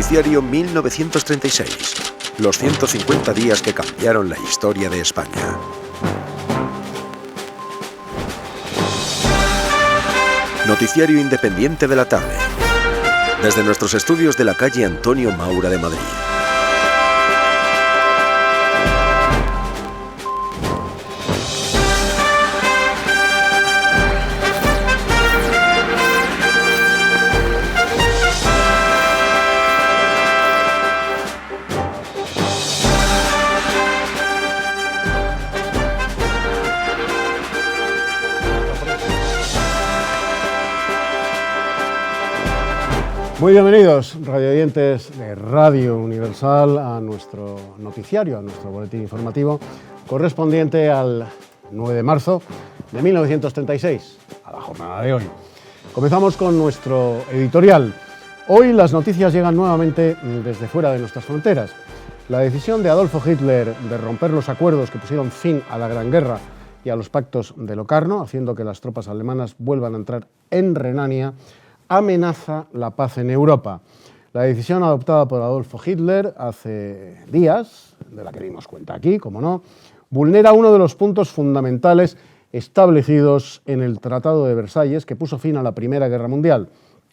Noticiario 1936. Los 150 días que cambiaron la historia de España. Noticiario independiente de la tarde. Desde nuestros estudios de la calle Antonio Maura de Madrid. Muy bienvenidos, radioyentes de Radio Universal, a nuestro noticiario, a nuestro boletín informativo correspondiente al 9 de marzo de 1936, a la jornada de hoy. Comenzamos con nuestro editorial. Hoy las noticias llegan nuevamente desde fuera de nuestras fronteras. La decisión de Adolfo Hitler de romper los acuerdos que pusieron fin a la Gran Guerra y a los pactos de Locarno, haciendo que las tropas alemanas vuelvan a entrar en Renania, amenaza la paz en Europa. La decisión adoptada por Adolfo Hitler hace días, de la que dimos cuenta aquí, como no, vulnera uno de los puntos fundamentales establecidos en el Tratado de Versalles, que puso fin a la Primera Guerra Mundial: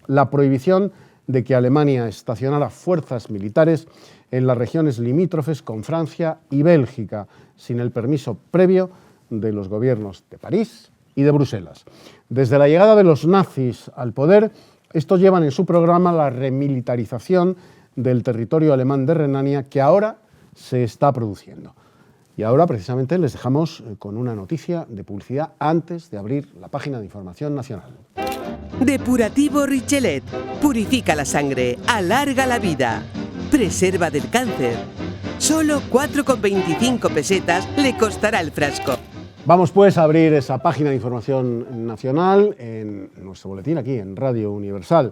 la prohibición de que Alemania estacionara fuerzas militares en las regiones limítrofes con Francia y Bélgica, sin el permiso previo de los gobiernos de París y de Bruselas. Desde la llegada de los nazis al poder, estos llevan en su programa la remilitarización del territorio alemán de Renania, que ahora se está produciendo. Y ahora, precisamente, les dejamos con una noticia de publicidad antes de abrir la página de información nacional. Depurativo Richelet. Purifica la sangre, alarga la vida, preserva del cáncer. Solo 4,25 pesetas le costará el frasco. Vamos pues a abrir esa página de información nacional en nuestro boletín aquí en Radio Universal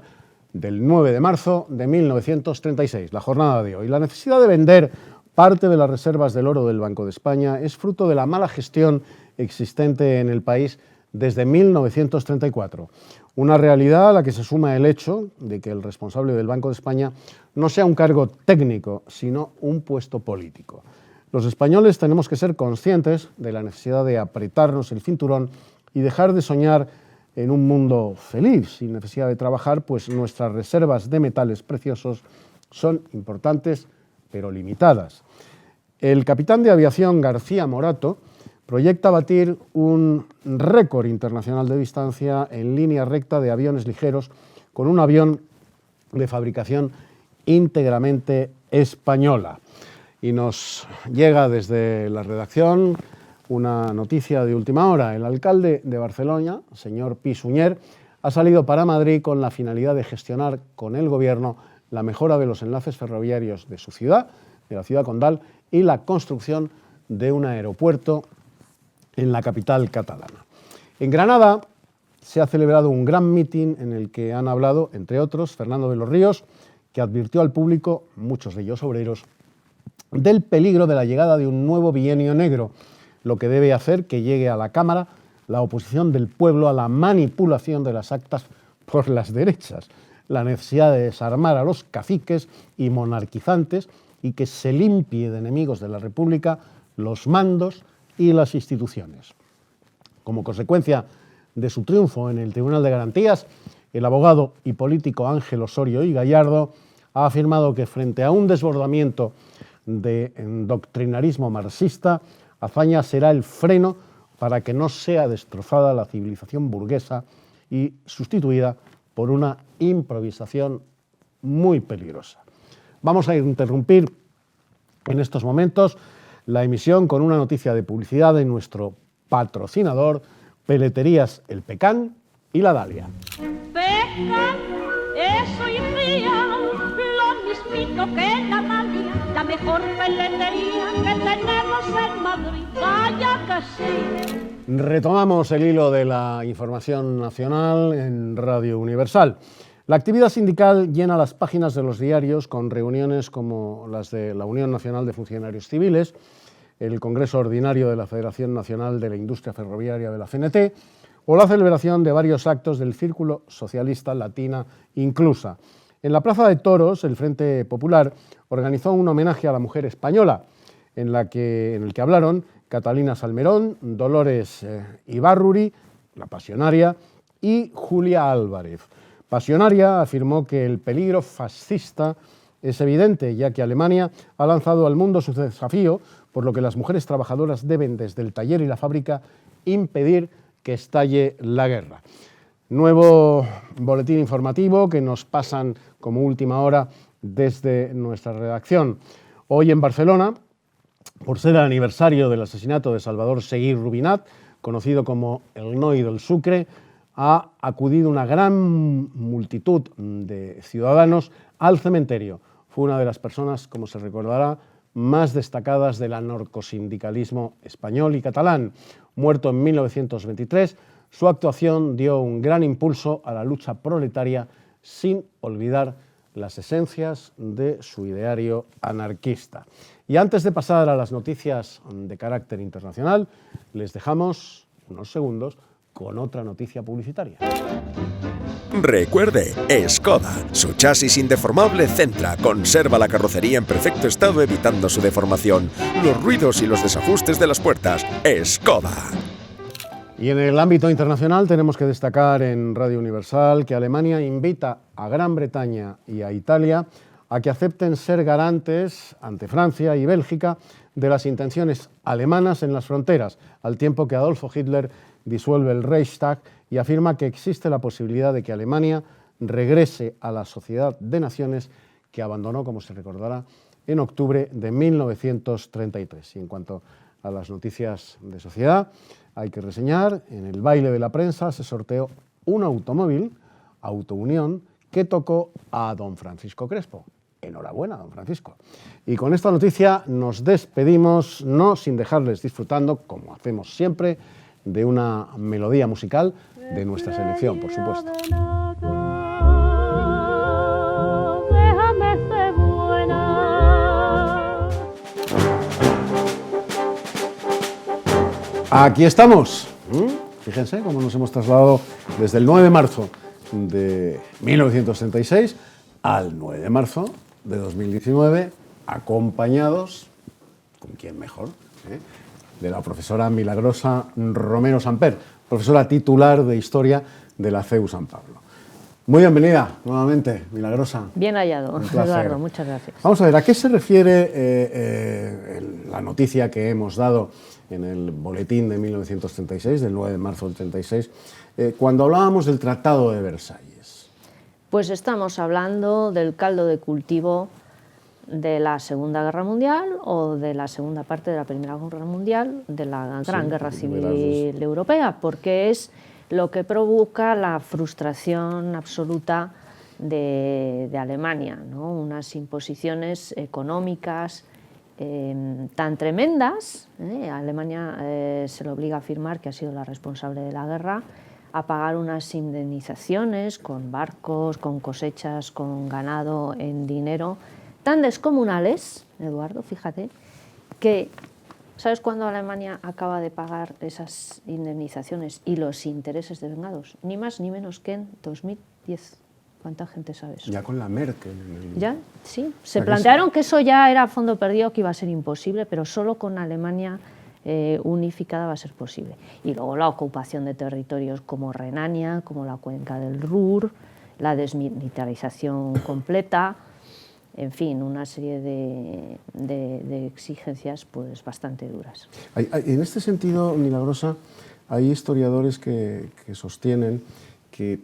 del 9 de marzo de 1936, la jornada de hoy. La necesidad de vender parte de las reservas del oro del Banco de España es fruto de la mala gestión existente en el país desde 1934. Una realidad a la que se suma el hecho de que el responsable del Banco de España no sea un cargo técnico, sino un puesto político. Los españoles tenemos que ser conscientes de la necesidad de apretarnos el cinturón y dejar de soñar en un mundo feliz, sin necesidad de trabajar, pues nuestras reservas de metales preciosos son importantes, pero limitadas. El capitán de aviación García Morato proyecta batir un récord internacional de distancia en línea recta de aviones ligeros con un avión de fabricación íntegramente española. Y nos llega desde la redacción una noticia de última hora. El alcalde de Barcelona, señor Pi Sunyer, ha salido para Madrid con la finalidad de gestionar con el gobierno la mejora de los enlaces ferroviarios de su ciudad, de la ciudad condal, y la construcción de un aeropuerto en la capital catalana. En Granada se ha celebrado un gran mitin en el que han hablado, entre otros, Fernando de los Ríos, que advirtió al público, muchos de ellos obreros, del peligro de la llegada de un nuevo bienio negro, lo que debe hacer que llegue a la Cámara la oposición del pueblo a la manipulación de las actas por las derechas, la necesidad de desarmar a los caciques y monarquizantes y que se limpie de enemigos de la República los mandos y las instituciones. Como consecuencia de su triunfo en el Tribunal de Garantías, el abogado y político Ángel Osorio y Gallardo ha afirmado que frente a un desbordamiento de doctrinarismo marxista, Azaña será el freno para que no sea destrozada la civilización burguesa y sustituida por una improvisación muy peligrosa. Vamos a interrumpir en estos momentos la emisión con una noticia de publicidad de nuestro patrocinador, Peleterías El Pecán y La Dalia. Pecan, eso y fría, lo mismito que la Dalia, la mejor peletería que tenemos en Madrid, vaya que sí. Retomamos el hilo de la información nacional en Radio Universal. La actividad sindical llena las páginas de los diarios con reuniones como las de la Unión Nacional de Funcionarios Civiles, el Congreso Ordinario de la Federación Nacional de la Industria Ferroviaria de la CNT o la celebración de varios actos del Círculo Socialista Latina Inclusa. En la Plaza de Toros, el Frente Popular organizó un homenaje a la mujer española, en el que hablaron Catalina Salmerón, Dolores Ibárruri, la Pasionaria, y Julia Álvarez. Pasionaria afirmó que el peligro fascista es evidente, ya que Alemania ha lanzado al mundo su desafío, por lo que las mujeres trabajadoras deben, desde el taller y la fábrica, impedir que estalle la guerra. Nuevo boletín informativo que nos pasan como última hora desde nuestra redacción. Hoy en Barcelona, por ser el aniversario del asesinato de Salvador Seguí Rubinat, conocido como el Noi del Sucre, ha acudido una gran multitud de ciudadanos al cementerio. Fue una de las personas, como se recordará, más destacadas del anarcosindicalismo español y catalán. Muerto en 1923, su actuación dio un gran impulso a la lucha proletaria, sin olvidar las esencias de su ideario anarquista. Y antes de pasar a las noticias de carácter internacional, les dejamos unos segundos con otra noticia publicitaria. Recuerde, Skoda, su chasis indeformable centra, conserva la carrocería en perfecto estado evitando su deformación, los ruidos y los desajustes de las puertas. Skoda. Y en el ámbito internacional tenemos que destacar en Radio Universal que Alemania invita a Gran Bretaña y a Italia a que acepten ser garantes ante Francia y Bélgica de las intenciones alemanas en las fronteras, al tiempo que Adolfo Hitler disuelve el Reichstag y afirma que existe la posibilidad de que Alemania regrese a la Sociedad de Naciones que abandonó, como se recordará, en octubre de 1933. Y en cuanto a las noticias de sociedad, hay que reseñar, en el baile de la prensa se sorteó un automóvil, Auto Unión, que tocó a don Francisco Crespo. Enhorabuena, don Francisco. Y con esta noticia nos despedimos, no sin dejarles disfrutando, como hacemos siempre, de una melodía musical de nuestra selección, por supuesto. Aquí estamos. Fíjense cómo nos hemos trasladado desde el 9 de marzo de 1936 al 9 de marzo de 2019, acompañados, ¿con quién mejor?, de la profesora Milagrosa Romero Samper, profesora titular de Historia de la CEU San Pablo. Muy bienvenida nuevamente, Milagrosa. Bien hallado, Eduardo, muchas gracias. Vamos a ver, ¿a qué se refiere la noticia que hemos dado en el boletín de 1936, del 9 de marzo del 36, cuando hablábamos del Tratado de Versalles? Pues estamos hablando del caldo de cultivo de la Segunda Guerra Mundial o de la segunda parte de la Primera Guerra Mundial, de la Gran Guerra Civil Europea, porque es lo que provoca la frustración absoluta de Alemania, ¿no? Unas imposiciones económicas tan tremendas. Alemania se le obliga a afirmar que ha sido la responsable de la guerra, a pagar unas indemnizaciones con barcos, con cosechas, con ganado en dinero, tan descomunales, Eduardo, fíjate, que ¿sabes cuándo Alemania acaba de pagar esas indemnizaciones y los intereses devengados? Ni más ni menos que en 2010. ¿Cuánta gente sabe eso? Ya con la Merkel. Ya, sí. Se plantearon que eso ya era a fondo perdido, que iba a ser imposible, pero solo con Alemania unificada va a ser posible. Y luego la ocupación de territorios como Renania, como la cuenca del Ruhr, la desmilitarización completa, en fin, una serie de exigencias pues bastante duras. En este sentido, Milagrosa, hay historiadores que sostienen que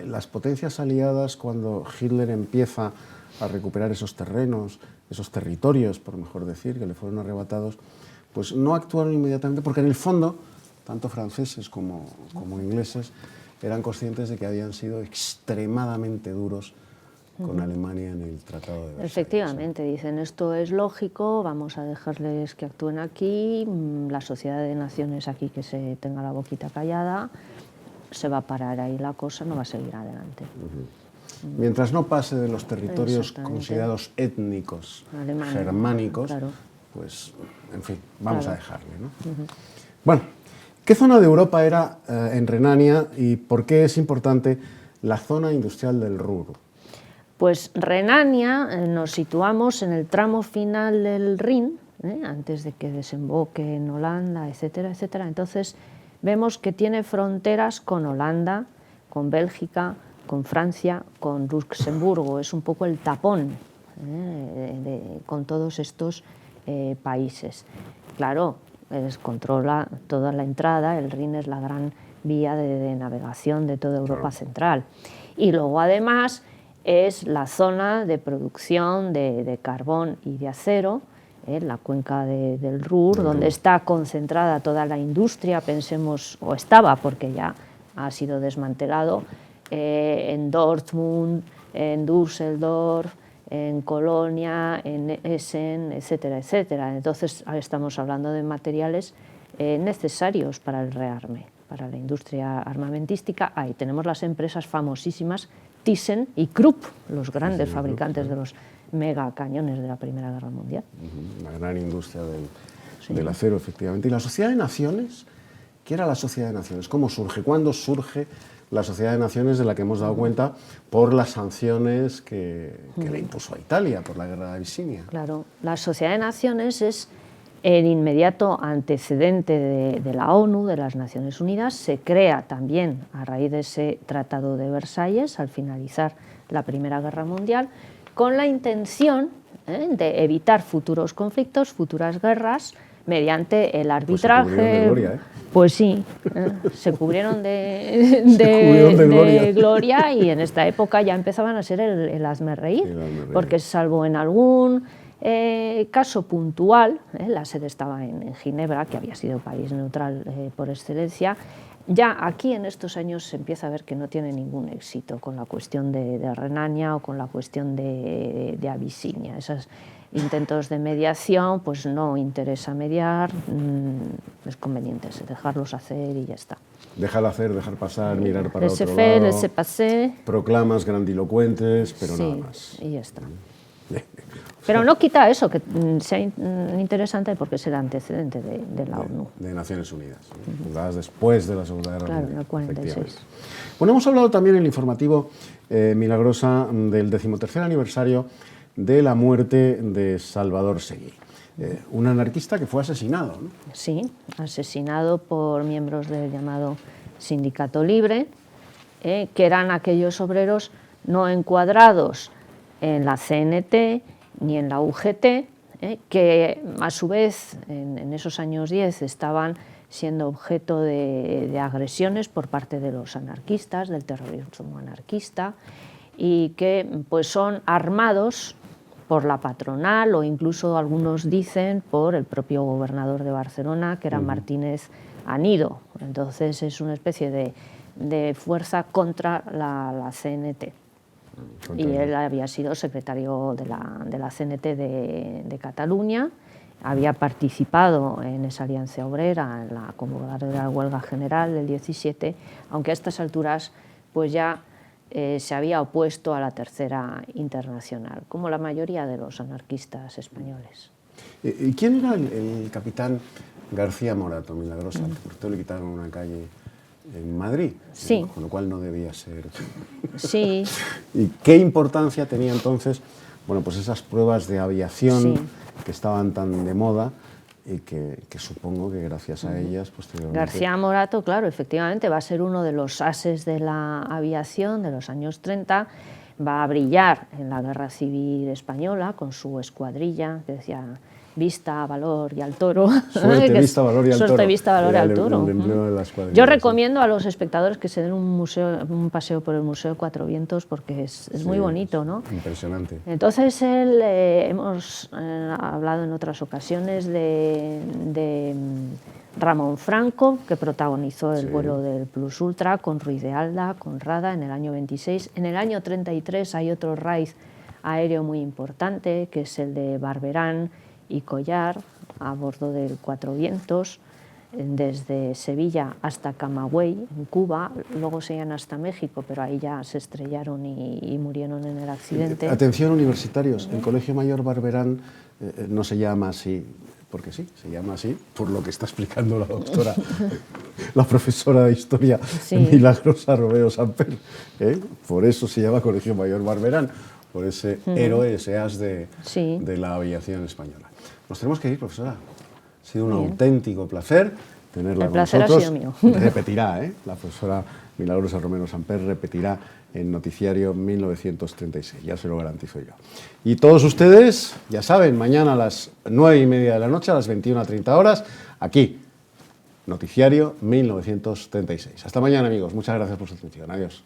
las potencias aliadas, cuando Hitler empieza a recuperar esos terrenos, esos territorios, por mejor decir, que le fueron arrebatados, pues no actuaron inmediatamente, porque en el fondo, tanto franceses como ingleses eran conscientes de que habían sido extremadamente duros con Alemania en el Tratado de Versalles. Efectivamente, dicen, esto es lógico, vamos a dejarles que actúen aquí, la Sociedad de Naciones aquí que se tenga la boquita callada, se va a parar ahí la cosa, no va a seguir adelante. Mientras no pase de los territorios considerados étnicos, germánicos, claro, pues, en fin, vamos a dejarle, ¿no? Bueno, ¿qué zona de Europa era en Renania y por qué es importante la zona industrial del Ruhr? Pues Renania nos situamos en el tramo final del Rin, antes de que desemboque en Holanda, etcétera, etcétera. Entonces vemos que tiene fronteras con Holanda, con Bélgica, con Francia, con Luxemburgo. Es un poco el tapón con todos estos países. Claro, controla toda la entrada, el Rin es la gran vía de navegación de toda Europa central. Y luego además es la zona de producción de carbón y de acero, la cuenca del Ruhr, donde está concentrada toda la industria, pensemos, o estaba porque ya ha sido desmantelado, en Dortmund, en Düsseldorf, en Colonia, en Essen, etcétera, etcétera. Entonces estamos hablando de materiales necesarios para el rearme, para la industria armamentística. Ahí tenemos las empresas famosísimas Thyssen y Krupp, los grandes fabricantes de los megacañones de la Primera Guerra Mundial. Una gran industria del acero, efectivamente. ¿Y la Sociedad de Naciones? ¿Qué era la Sociedad de Naciones? ¿Cómo surge? ¿Cuándo surge la Sociedad de Naciones, de la que hemos dado cuenta por las sanciones que le impuso a Italia por la Guerra de Abisinia? Claro, la Sociedad de Naciones es el inmediato antecedente de la ONU, de las Naciones Unidas. Se crea también a raíz de ese Tratado de Versalles, al finalizar la Primera Guerra Mundial, con la intención de evitar futuros conflictos, futuras guerras, mediante el arbitraje. Pues se cubrieron de gloria, ¿eh? Pues sí, se cubrieron de gloria, y en esta época ya empezaban a ser el hazmerreír, porque salvo en algún caso puntual, la sede estaba en Ginebra, que había sido país neutral por excelencia, ya aquí en estos años se empieza a ver que no tiene ningún éxito con la cuestión de Renania o con la cuestión de Abisinia. Esos intentos de mediación, pues no interesa mediar, es conveniente dejarlos hacer y ya está. Dejar hacer, dejar pasar, mirar para otro laissez-faire, lado. Laissez-passer. Proclamas grandilocuentes, pero sí, nada más. Y ya está. Pero no quita eso, que sea interesante, porque es el antecedente de la ONU. De Naciones Unidas, fundadas después de la Segunda Guerra Mundial. Claro, en el 46. Bueno, hemos hablado también en el informativo Milagrosa del 13º aniversario de la muerte de Salvador Seguí, un anarquista que fue asesinado, ¿no? Sí, asesinado por miembros del llamado Sindicato Libre, que eran aquellos obreros no encuadrados en la CNT ni en la UGT, que a su vez en esos años 10 estaban siendo objeto de agresiones por parte de los anarquistas, del terrorismo anarquista, y que pues son armados por la patronal, o incluso algunos dicen por el propio gobernador de Barcelona, que era Martínez Anido. Entonces es una especie de fuerza contra la CNT. Y él había sido secretario de la CNT de Cataluña, había participado en esa alianza obrera, en la convocatoria de la huelga general del 17, aunque a estas alturas pues ya se había opuesto a la Tercera Internacional, como la mayoría de los anarquistas españoles. ¿Y quién era el capitán García Morato, Milagrosa? Por esto le quitaron una calle en Madrid, sí. Con lo cual no debía ser. Sí. ¿Y qué importancia tenía entonces, bueno, pues esas pruebas de aviación, sí, que estaban tan de moda y que supongo que gracias a ellas posteriormente... García Morato, claro, efectivamente va a ser uno de los ases de la aviación de los años 30, va a brillar en la Guerra Civil Española con su escuadrilla, que decía vista, valor y al toro. Suerte, vista, valor y al toro. Suerte, vista, valor y al toro. Yo recomiendo a los espectadores que se den un paseo por el Museo Cuatro Vientos, porque es muy bonito, ¿no? Impresionante. Entonces hemos hablado en otras ocasiones de Ramón Franco, que protagonizó el vuelo del Plus Ultra con Ruiz de Alda, con Rada en el año 26. En el año 33 hay otro raid aéreo muy importante, que es el de Barberán y Collar, a bordo del Cuatro Vientos, desde Sevilla hasta Camagüey, en Cuba, luego se iban hasta México, pero ahí ya se estrellaron y murieron en el accidente. Atención universitarios, el Colegio Mayor Barberán no se llama así, porque sí, se llama así, por lo que está explicando la doctora, la profesora de Historia, Milagrosa Romero Samper, por eso se llama Colegio Mayor Barberán. por ese héroe, ese as de Sí. la aviación española. Nos tenemos que ir, profesora. Ha sido un auténtico placer tenerla El con placer ha nosotros. sido mío. Repetirá, la profesora Milagrosa Romero Samper repetirá en Noticiario 1936, ya se lo garantizo yo. Y todos ustedes, ya saben, mañana a las 9:30 de la noche, a las 21:30 horas, aquí, Noticiario 1936. Hasta mañana, amigos. Muchas gracias por su atención. Adiós.